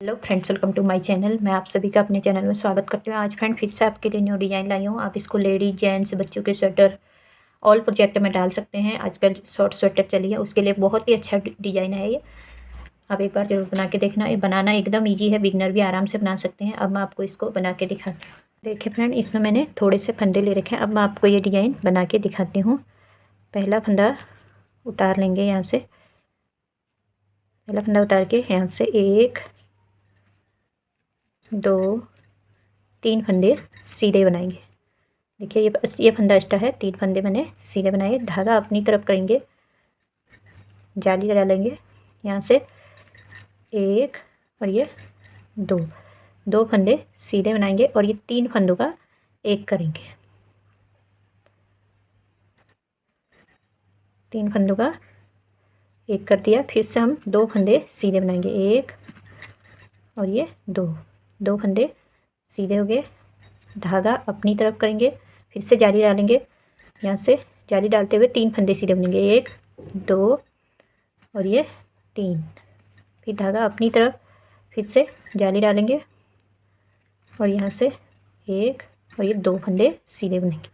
Hello friends, welcome to my channel. मैं आप सभी का अपने चैनल में स्वागत करती हूँ। आज फ्रेंड फिर से आपके लिए न्यू डिज़ाइन लाई हूँ। आप इसको लेडीज, जेंट्स, बच्चों के स्वेटर ऑल प्रोजेक्ट में डाल सकते हैं। आजकल शॉर्ट स्वेटर चली है, उसके लिए बहुत ही अच्छा डिज़ाइन है ये। आप एक बार जरूर बना के देखना। ये बनाना एकदम ईजी है, बिगनर भी आराम से बना सकते हैं। अब मैं आपको इसको बना के दिखाती हूँ। देखिए फ्रेंड, इसमें मैंने थोड़े से फंदे ले रखे हैं। अब मैं आपको ये डिज़ाइन बना के दिखाती हूँ। पहला फंदा उतार लेंगे यहाँ से। पहला फंदा उतार के यहाँ से 1 2 3 फंदे सीधे बनाएंगे। देखिए ये फंदा एक्स्ट्रा है, 3 फंदे मैंने सीधे बनाए। धागा अपनी तरफ करेंगे, जाली डालेंगे यहाँ से 1 और ये 2 फंदे सीधे बनाएंगे और ये 3 फंदों का एक करेंगे। 3 फंदों का एक कर दिया। फिर से हम 2 फंदे सीधे बनाएंगे, 1 और ये 2 फंदे सीधे हो गए। धागा अपनी तरफ करेंगे, फिर से जाली डालेंगे यहाँ से। जाली डालते हुए 3 फंदे सीधे बनेंगे, 1 2 और ये 3। फिर धागा अपनी तरफ, फिर से जाली डालेंगे और यहाँ से 1 और ये 2 फंदे सीधे बनेंगे।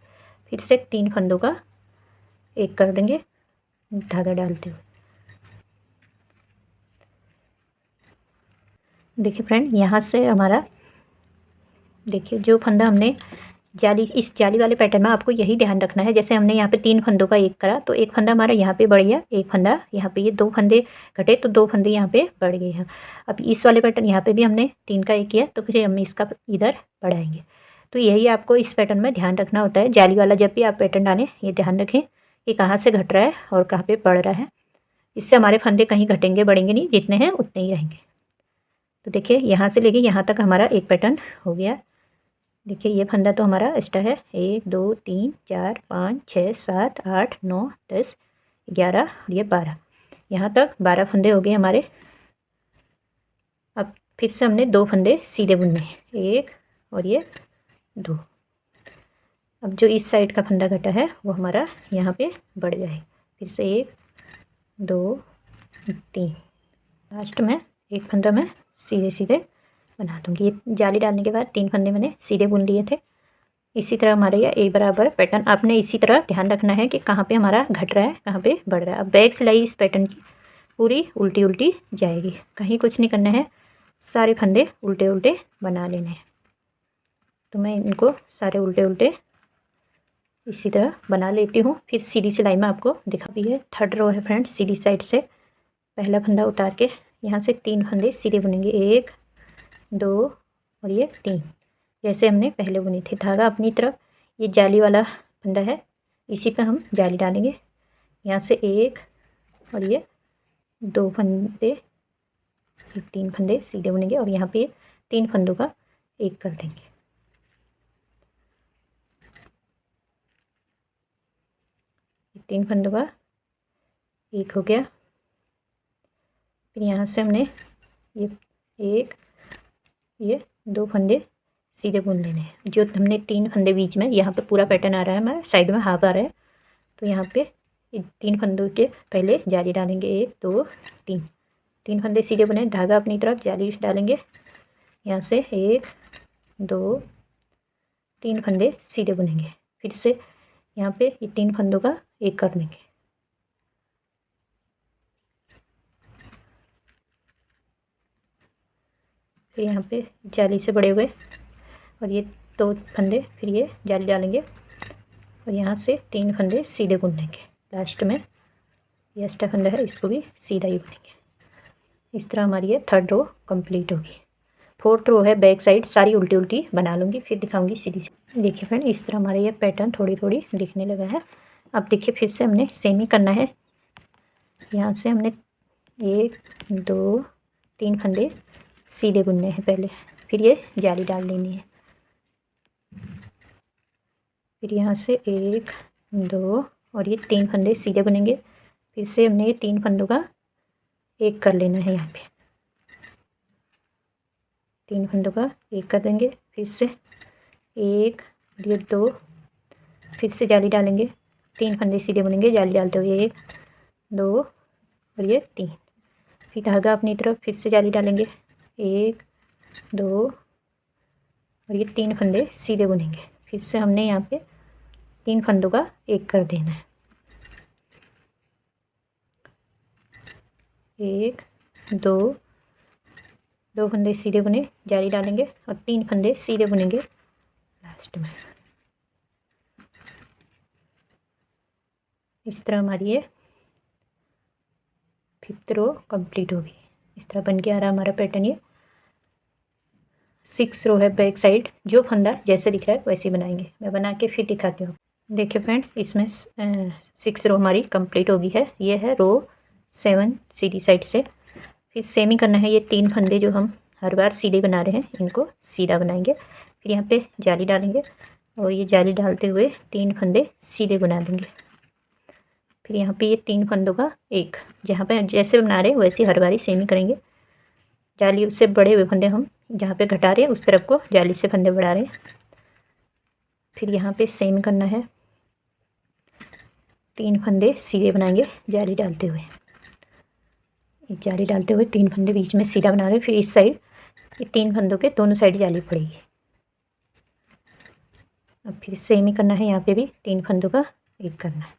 फिर से 3 फंदों का एक कर देंगे धागा डालते हुए। देखिए फ्रेंड, यहाँ से हमारा देखिए जो फंदा हमने इस जाली वाले पैटर्न में आपको यही ध्यान रखना है। जैसे हमने यहाँ पे 3 फंदों का एक करा तो एक फंदा हमारा यहाँ पे बढ़ गया, एक फंदा यहाँ पे, ये 2 फंदे घटे तो 2 फंदे यहाँ पे बढ़ गए हैं। अब इस वाले पैटर्न यहाँ पे भी हमने 3 का एक किया तो फिर हम इसका इधर बढ़ाएंगे। तो यही आपको इस पैटर्न में ध्यान रखना होता है। जाली वाला जब भी आप पैटर्न डालें, ये ध्यान रखें कि कहाँ से घट रहा है और कहाँ पर बढ़ रहा है। इससे हमारे फंदे कहीं घटेंगे बढ़ेंगे नहीं, जितने हैं उतने ही रहेंगे। तो देखिए यहाँ से लेके यहाँ तक हमारा एक पैटर्न हो गया। देखिए ये फंदा तो हमारा एक्स्ट्रा है, 1 2 3 4 5 6 7 8 9 10 11 और ये 12। यहाँ तक 12 फंदे हो गए हमारे। अब फिर से हमने 2 फंदे सीधे बुनने हैं, 1 और ये 2। अब जो इस साइड का फंदा घटा है वो हमारा यहाँ पे बढ़ जाए। फिर से 1 2 3। लास्ट में एक फंदा मैं सीधे सीधे बना दूँगी। ये जाली डालने के बाद 3 फंदे मैंने सीधे बुन लिए थे। इसी तरह हमारे ये एक बराबर पैटर्न आपने इसी तरह ध्यान रखना है कि कहाँ पे हमारा घट रहा है, कहाँ पे बढ़ रहा है। अब बैक सिलाई इस पैटर्न की पूरी उल्टी उल्टी जाएगी, कहीं कुछ नहीं करना है, सारे फंदे उल्टे उल्टे बना लेने हैं। तो मैं इनको सारे उल्टे उल्टे इसी तरह बना लेती हूँ। फिर सीधी सिलाई में आपको दिखा भी है। 3rd रो है फ्रेंड, सीधी साइड से पहला फंदा उतार के यहाँ से 3 फंदे सीधे बुनेंगे, 1 2 और ये 3, जैसे हमने पहले बुनी थी। धागा अपनी तरफ, ये जाली वाला फंदा है, इसी पे हम जाली डालेंगे। यहाँ से 1 और ये 2 फंदे, 3 फंदे सीधे बुनेंगे और यहाँ पे 3 फंदों का एक कर देंगे। तीन फंदों का एक हो गया। फिर यहाँ से हमने ये 1 ये 2 फंदे सीधे बुन लेने हैं। जो हमने 3 फंदे बीच में, यहाँ पे पूरा पैटर्न आ रहा है, हमारा साइड में हाफ आ रहा है, तो यहाँ पे 3 फंदों के पहले जाली डालेंगे, 1 2 3 फंदे सीधे बुने। धागा अपनी तरफ, जाली डालेंगे यहाँ से 1 2 3 फंदे सीधे बुनेंगे। फिर से यहाँ पे ये 3 फंदों का एक कर देंगे। फिर यहाँ पे जाली से बड़े हुए और ये 2 फंदे, फिर ये जाली डालेंगे और यहाँ से 3 फंदे सीधे बुन लेंगे। लास्ट में ये एक्स्ट्रा फंदा है, इसको भी सीधा ही बुनेंगे। इस तरह हमारी ये 3rd रो कंप्लीट होगी। 4th रो है, बैक साइड सारी उल्टी उल्टी बना लूँगी, फिर दिखाऊंगी सीधी सी। देखिए फ्रेंड, इस तरह हमारा ये पैटर्न थोड़ी थोड़ी दिखने लगा है। अब देखिए फिर से हमने सेम ही करना है। यहाँ से हमने 1 2 3 फंदे सीधे बुनने हैं पहले, फिर ये जाली डाल लेनी है। फिर यहाँ से 1 2 और ये 3 फंदे सीधे बुनेंगे। फिर से हमने ये 3 फंदों का एक कर लेना है। यहाँ पे 3 फंदों का एक कर देंगे। फिर से 1 ये 2, फिर से जाली डालेंगे, 3 फंदे सीधे बुनेंगे, जाली डालते हुए 1 2 और ये 3। फिर धागा अपनी तरफ, फिर से जाली डालेंगे, एक, दो और ये 3 फंदे सीधे बुनेंगे। फिर से हमने यहाँ पे 3 फंदों का एक कर देना है। एक, दो, 2 फंदे सीधे बुने, जाली डालेंगे और 3 फंदे सीधे बुनेंगे लास्ट में। इस तरह हमारी ये 5th रो कंप्लीट होगी। इस तरह बन के आ रहा हमारा पैटर्न। ये 6 रो है बैक साइड। जो फंदा जैसे दिख रहा है वैसे बनाएंगे। मैं बना के फिर दिखाती हूँ। देखिए फ्रेंड, इसमें 6 रो हमारी कंप्लीट होगी है। ये है रो 7 सीधी साइड से। फिर सेम ही करना है। ये 3 फंदे जो हम हर बार सीधे बना रहे हैं इनको सीधा बनाएंगे। फिर यहाँ पे जाली डालेंगे और ये जाली डालते हुए 3 फंदे सीधे बना देंगे। फिर यहाँ पे ये 3 फंदों का एक, जहाँ पे जैसे बना रहे हैं वैसे हर बारी सेम ही करेंगे। जाली उससे बड़े हुए फंदे हम जहाँ पे घटा रहे हैं उस तरफ को जाली से फंदे बढ़ा रहे हैं। फिर यहाँ पे सेम करना है। 3 फंदे सीधे बनाएंगे जाली डालते हुए। जाली डालते हुए 3 फंदे बीच में सीधा बना रहे हैं। फिर इस साइड ये 3 फंदों के दोनों साइड जाली पड़ेगी। अब फिर सेम ही करना है। यहाँ पे भी 3 फंदों का एक करना है।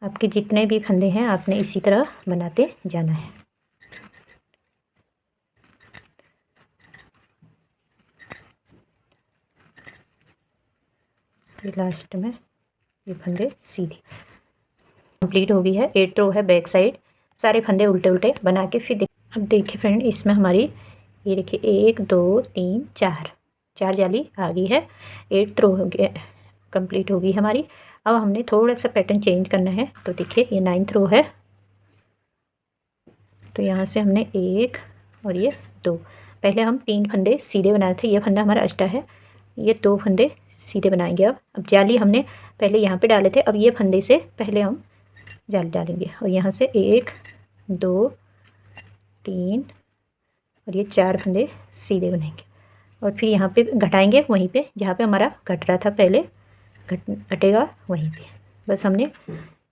आपके जितने भी फंदे हैं आपने इसी तरह बनाते जाना है। ये लास्ट में ये फंदे सीधे कंप्लीट हो गई है। 8 रो है बैक साइड। सारे फंदे उल्टे उल्टे बना के फिर अब देखिए फ्रेंड, इसमें हमारी ये देखिए 1, 2, 3, 4 जाली आ गई है। 8 रो हो गया कंप्लीट होगी हमारी। अब हमने थोड़ा सा पैटर्न चेंज करना है। तो देखिए ये 9th रो है। तो यहाँ से हमने 1 और ये 2, पहले हम 3 फंदे सीधे बनाए थे। ये फंदा हमारा अष्टा है। ये 2 फंदे सीधे बनाएंगे। अब जाली हमने पहले यहाँ पे डाले थे। अब ये फंदे से पहले हम जाली डालेंगे और यहाँ से 1, 2, 3 और ये 4 फंदे सीधे बनेंगे। और फिर यहाँ पे घटाएंगे वहीं पे जहाँ पे हमारा घट रहा था पहले, घटेगा वहीं पे। बस हमने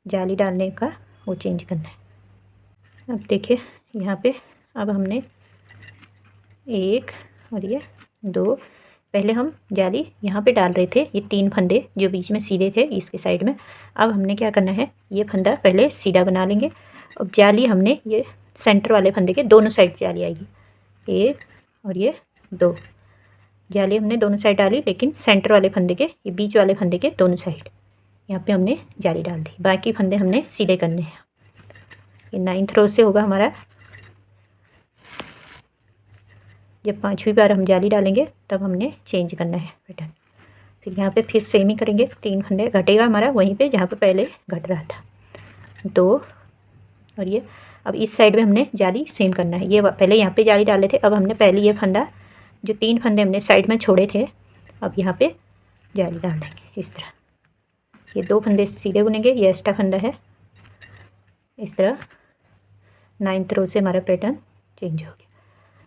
जाली डालने का वो चेंज करना है। अब देखिए यहाँ पे अब हमने 1 और ये 2, पहले हम जाली यहाँ पे डाल रहे थे। ये 3 फंदे जो बीच में सीधे थे इसके साइड में। अब हमने क्या करना है, ये फंदा पहले सीधा बना लेंगे। अब जाली हमने ये सेंटर वाले फंदे के दोनों साइड जाली आएगी। 1 और ये 2 जाली हमने दोनों साइड डाली, लेकिन सेंटर वाले फंदे के ये बीच वाले फंदे के दोनों साइड यहाँ पे हमने जाली डाल दी। बाकी फंदे हमने सीधे करने हैं। ये 9th रो से होगा हमारा। जब 5वीं बार हम जाली डालेंगे तब हमने चेंज करना है पैटर्न। फिर यहाँ पे फिर सेम ही करेंगे। 3 फंदे घटेगा हमारा वहीं पे जहाँ पे पहले घट रहा था। 2 और ये अब इस साइड में हमने जाली सेम करना है। ये पहले यहाँ पे जाली डाले थे। अब हमने पहले ये फंदा जो 3 फंदे हमने साइड में छोड़े थे अब यहाँ पे जाली डाल देंगे इस तरह। ये 2 फंदे सीधे बुनेंगे। ये एक्स्ट्रा फंदा है। इस तरह 9th रो से हमारा पैटर्न चेंज हो गया।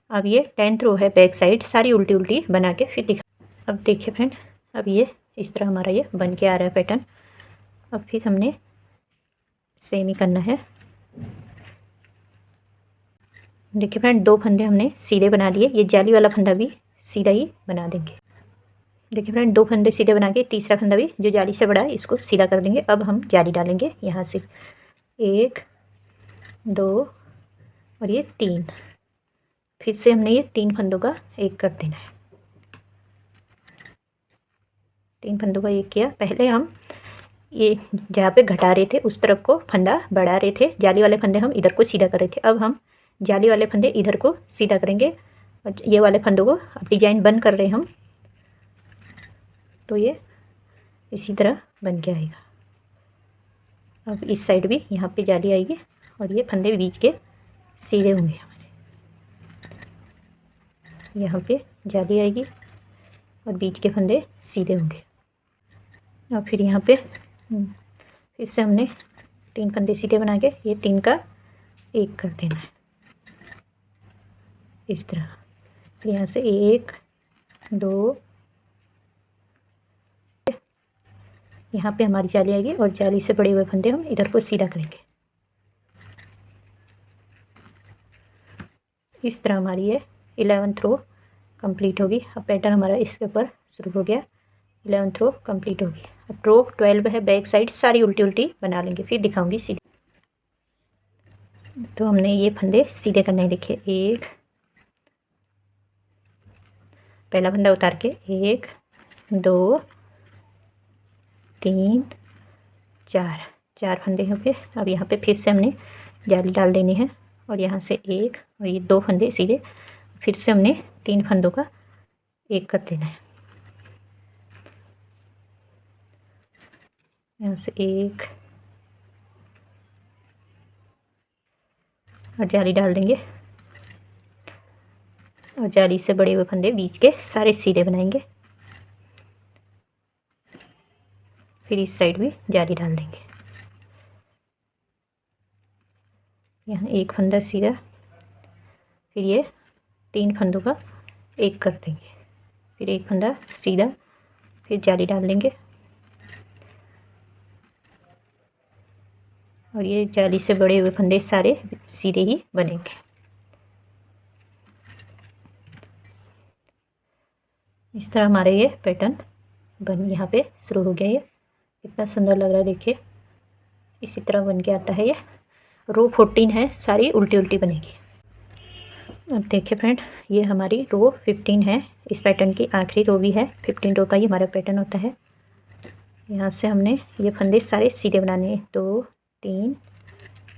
अब ये 10th रो है बैक साइड। सारी उल्टी उल्टी बना के फिर दिखा। अब देखिए फ्रेंड, अब ये इस तरह हमारा ये बन के आ रहा है पैटर्न। अब फिर हमने सेम ही करना है। देखिए फ्रेंड, 2 फंदे हमने सीधे बना लिए। ये जाली वाला फंदा भी सीधा ही बना देंगे। देखिए फ्रेंड, 2 फंदे सीधे बना के तीसरा फंदा भी जो जाली से बड़ा है इसको सीधा कर देंगे। अब हम जाली डालेंगे यहाँ से 1, 2 और ये 3। फिर से हमने ये 3 फंदों का एक कर देना है। 3 फंदों का एक किया। पहले हम ये जहाँ पे घटा रहे थे उस तरफ को फंदा बढ़ा रहे थे। जाली वाले फंदे हम इधर को सीधा कर रहे थे। अब हम जाली वाले फंदे इधर को सीधा करेंगे और ये वाले फंदों को अब डिजाइन बंद कर रहे हैं हम। तो ये इसी तरह बन के आएगा। अब इस साइड भी यहाँ पे जाली आएगी और ये फंदे बीच के सीधे होंगे हमारे। यहाँ पे जाली आएगी और बीच के फंदे सीधे होंगे। और फिर यहाँ पे फिर से हमने 3 फंदे सीधे बना के ये 3 का एक कर देना है इस तरह। यहाँ से 1, 2, यहाँ पे हमारी जाली आएगी और जाली से बड़े हुए फंदे हम इधर को सीधा करेंगे। इस तरह हमारी ये 11th रो कंप्लीट होगी। अब पैटर्न हमारा इसके ऊपर शुरू हो गया। 11th रो कंप्लीट होगी। अब रो 12 है, बैक साइड सारी उल्टी उल्टी बना लेंगे, फिर दिखाऊंगी सीधे। तो हमने ये फंदे सीधे करने हैं। देखिए, एक पहला फंदा उतार के 1 2 3 4 फंदे हो गए। अब यहाँ पे फिर से हमने जाली डाल देनी है और यहाँ से एक और ये 2 फंदे सीधे, फिर से हमने 3 फंदों का एक कर देना है। यहाँ से एक और जाली डाल देंगे और जाली से बड़े हुए फंदे बीच के सारे सीधे बनाएंगे। फिर इस साइड भी जाली डाल देंगे। यहाँ एक फंदा सीधा, फिर ये 3 फंदों का एक कर देंगे, फिर एक फंदा सीधा, फिर जाली डाल देंगे और ये जाली से बड़े हुए फंदे सारे सीधे ही बनेंगे। इस तरह हमारे ये पैटर्न बन यहाँ पे शुरू हो गया। ये कितना सुंदर लग रहा है, देखिए इसी तरह बन के आता है। ये रो 14 है, सारी उल्टी उल्टी बनेगी। अब देखिए फ्रेंड, ये हमारी रो 15 है। इस पैटर्न की आखिरी रो भी है। 15 रो का ही हमारा पैटर्न होता है। यहाँ से हमने ये फंदे सारे सीधे बनाने हैं। 2 3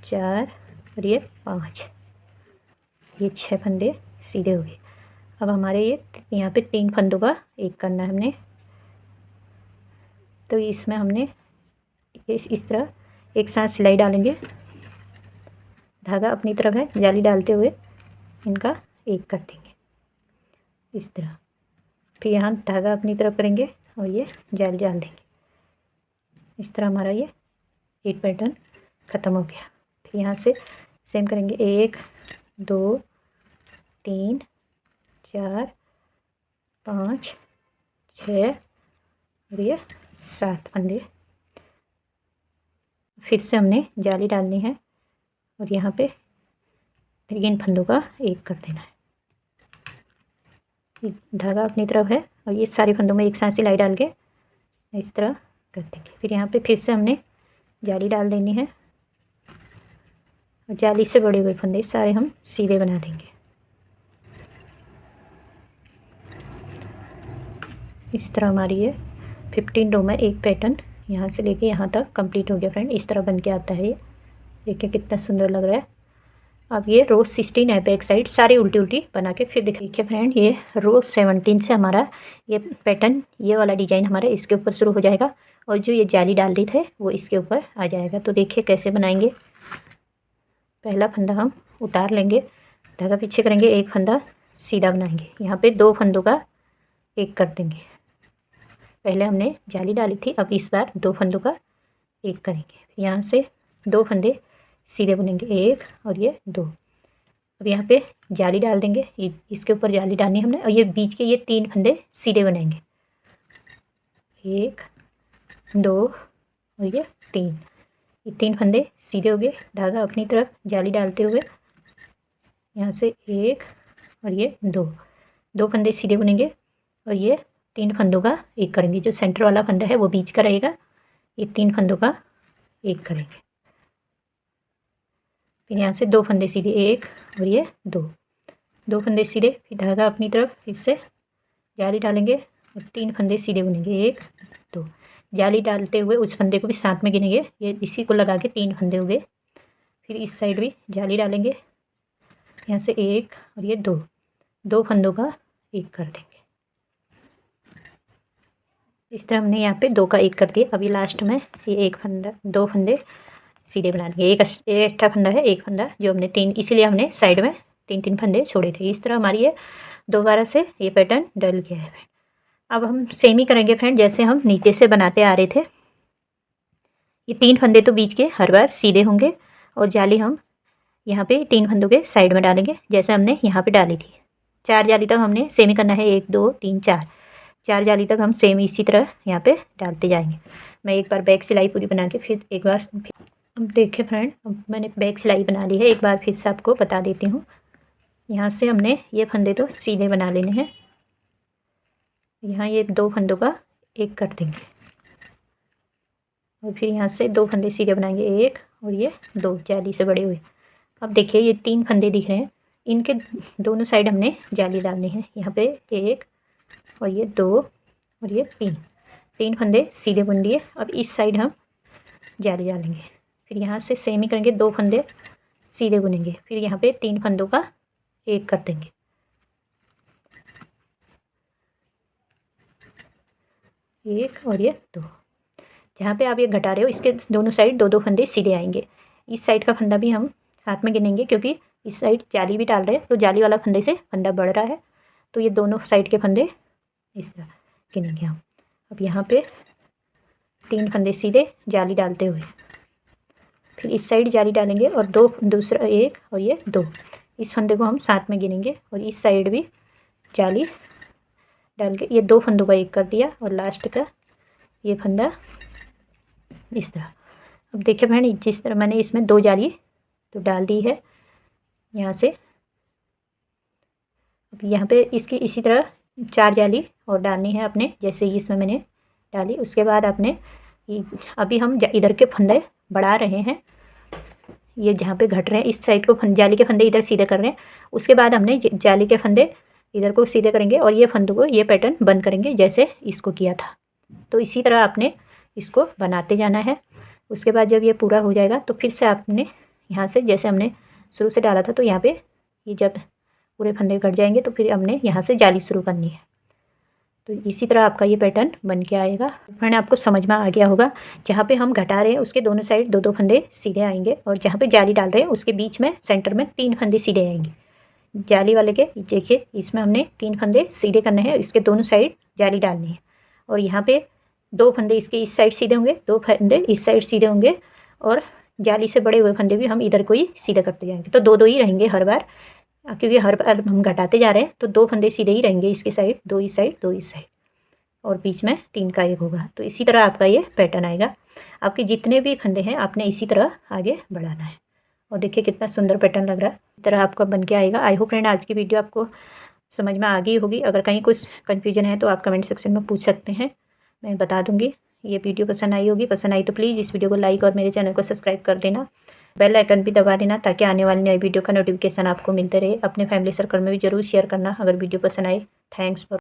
4 और ये 5, ये 6 फंदे सीधे हो गए। अब हमारे ये यहाँ पे 3 फंदों का एक करना है हमने। तो इसमें हमने इस तरह एक साथ सिलाई डालेंगे। धागा अपनी तरफ है, जाली डालते हुए इनका एक कर देंगे इस तरह। फिर यहाँ धागा अपनी तरफ करेंगे और ये जाली डाल देंगे। इस तरह हमारा ये एक पैटर्न ख़त्म हो गया। फिर यहाँ से सेम करेंगे। 1 2 3 4 5 6 और ये 7 फंदे। फिर से हमने जाली डालनी है और यहाँ पे 3 फंदों का एक कर देना है। धागा अपनी तरफ है और ये सारे फंदों में एक साथ सिलाई डाल के इस तरह कर देंगे। फिर यहाँ पे फिर से हमने जाली डाल देनी है और जाली से बड़े हुए फंदे सारे हम सीधे बना देंगे। इस तरह हमारी ये 15 रो में एक पैटर्न यहाँ से लेके यहाँ तक कंप्लीट हो गया फ्रेंड। इस तरह बन के आता है ये। देखिए कितना सुंदर लग रहा है। अब ये रो 16 है, बैक साइड सारी उल्टी उल्टी बना के फिर देखिए फ्रेंड, ये रो 17 से हमारा ये पैटर्न, ये वाला डिजाइन हमारा इसके ऊपर शुरू हो जाएगा और जो ये जाली डाल रही थे वो इसके ऊपर आ जाएगा। तो देखिए कैसे बनाएंगे। पहला फंदा हम उतार लेंगे, धागा पीछे करेंगे, एक फंदा सीधा बनाएंगे। यहाँ पे 2 फंदों का एक कर देंगे। पहले हमने जाली डाली थी, अब इस बार 2 फंदों का एक करेंगे। यहाँ से 2 फंदे सीधे बुनेंगे, 1 और ये 2। अब यहाँ पे जाली डाल देंगे, इसके ऊपर जाली डालनी हमने और ये बीच के ये 3 फंदे सीधे बनाएंगे। 1 2 और ये 3, ये 3 फंदे सीधे हो गए। धागा अपनी तरफ जाली डालते हुए यहाँ से 1 और ये 2 फंदे सीधे बुनेंगे और ये 3 फंदों का एक करेंगे। जो सेंटर वाला फंदा है वो बीच का रहेगा, ये 3 फंदों का एक करेंगे। फिर यहाँ से 2 फंदे सीधे, 1 और ये 2 फंदे सीधे। फिर धागा अपनी तरफ फिर से जाली डालेंगे और 3 फंदे सीधे बुनेंगे, 1 2। जाली डालते हुए उस फंदे को भी साथ में गिनेंगे, ये इसी को लगा के 3 फंदे हो गए। फिर इस साइड भी जाली डालेंगे, यहाँ से 1 और ये 2 फंदों का एक कर देंगे। इस तरह हमने यहाँ पे 2 का एक कर दिया। अभी लास्ट में ये 1 फंदा, 2 फंदे सीधे बना देंगे। एक एक्स्ट्रा फंदा है, एक फंदा जो हमने 3, इसीलिए हमने साइड में 3 फंदे छोड़े थे। इस तरह हमारी ये दोबारा से ये पैटर्न डल गया है। अब हम सेम ही करेंगे फ्रेंड, जैसे हम नीचे से बनाते आ रहे थे। ये 3 फंदे तो बीच के हर बार सीधे होंगे और जाली हम यहाँ पे 3 फंदों के साइड में डालेंगे, जैसे हमने यहाँ पे डाली थी। 4 जाली तक हमने सेम ही करना है, 1 2 3 4 जाली तक हम सेम इसी तरह यहाँ पे डालते जाएंगे। मैं एक बार बैक सिलाई पूरी बना के फिर एक बार अब देखिए फ्रेंड, अब मैंने बैक सिलाई बना ली है। एक बार फिर से आपको बता देती हूँ। यहाँ से हमने ये फंदे तो सीधे बना लेने हैं। यहाँ ये 2 फंदों का एक कर देंगे और फिर यहाँ से 2 फंदे सीधे बनाएंगे, 1 और ये 2 जाली से बड़े हुए। अब देखिए ये 3 फंदे दिख रहे हैं, इनके दोनों साइड हमने जाली डालनी है। यहाँ पे 1 और ये 2 और ये 3 फंदे सीधे बुन लिए। अब इस साइड हम जाली डालेंगे, फिर यहाँ से सेम ही करेंगे, 2 फंदे सीधे बुनेंगे, फिर यहाँ पे 3 फंदों का एक कर देंगे। एक और ये 2। जहाँ पे आप ये घटा रहे हो इसके दोनों साइड 2-2 फंदे सीधे आएंगे। इस साइड का फंदा भी हम साथ में गिनेंगे, क्योंकि इस साइड जाली भी डाल रहे हैं तो जाली वाला फंदे से फंदा बढ़ रहा है, तो ये दोनों साइड के फंदे इस तरह गिनेंगे हम। अब यहाँ पे 3 फंदे सीधे जाली डालते हुए, फिर इस साइड जाली डालेंगे और 2 दूसरा 1 और ये 2, इस फंदे को हम साथ में गिनेंगे और इस साइड भी जाली डाल के ये 2 फंदों का एक कर दिया और लास्ट का ये फंदा इस तरह। अब देखिए बहन, जिस तरह मैंने इसमें 2 जाली तो डाल दी है यहाँ से। अब यहाँ पे इसकी इसी तरह 4 जाली और डालनी है अपने, जैसे इसमें मैंने डाली। उसके बाद आपने अभी हम इधर के फंदे बढ़ा रहे हैं, ये जहाँ पे घट रहे हैं इस साइड को जाली के फंदे इधर सीधे कर रहे हैं। उसके बाद हमने जाली के फंदे इधर को सीधे करेंगे और ये फंदों को ये पैटर्न बंद करेंगे जैसे इसको किया था। तो इसी तरह आपने इसको बनाते जाना है। उसके बाद जब ये पूरा हो जाएगा तो फिर से आपने यहाँ से जैसे हमने शुरू से डाला था, तो यहाँ पे ये जब पूरे फंदे कट जाएंगे तो फिर हमने यहाँ से जाली शुरू करनी है। तो इसी तरह आपका ये पैटर्न बन के आएगा। फ्रेंड आपको समझ में आ गया होगा, जहाँ पे हम घटा रहे हैं उसके दोनों साइड 2-2 फंदे सीधे आएंगे और जहाँ पे जाली डाल रहे हैं उसके बीच में सेंटर में 3 फंदे सीधे आएंगे। जाली वाले के देखिए इसमें हमने 3 फंदे सीधे करने हैं, इसके दोनों साइड जाली डालनी है और यहाँ पे 2 फंदे इसके इस साइड सीधे होंगे, 2 फंदे इस साइड सीधे होंगे और जाली से बड़े हुए फंदे भी हम इधर को ही सीधे करते जाएंगे। तो 2-2 ही रहेंगे हर बार, क्योंकि हर बार हम घटाते जा रहे हैं तो 2 फंदे सीधे ही रहेंगे इसके साइड, 2 इस साइड 2 इस साइड और बीच में 3 का एक होगा। तो इसी तरह आपका ये पैटर्न आएगा। आपके जितने भी फंदे हैं आपने इसी तरह आगे बढ़ाना है और देखिए कितना सुंदर पैटर्न लग रहा है। इस तरह आपका बन के आएगा। आई होप फ्रेंड आज की वीडियो आपको समझ में आ गई होगी। अगर कहीं कुछ कन्फ्यूजन है तो आप कमेंट सेक्शन में पूछ सकते हैं, मैं बता दूंगी। ये वीडियो पसंद आई होगी, पसंद आई तो प्लीज़ इस वीडियो को लाइक और मेरे चैनल को सब्सक्राइब कर देना, बेल आइकन भी दबा देना ताकि आने वाली नई वीडियो का नोटिफिकेशन आपको मिलते रहे। अपने फैमिली सर्कल में भी ज़रूर शेयर करना अगर वीडियो पसंद आए। Thanks for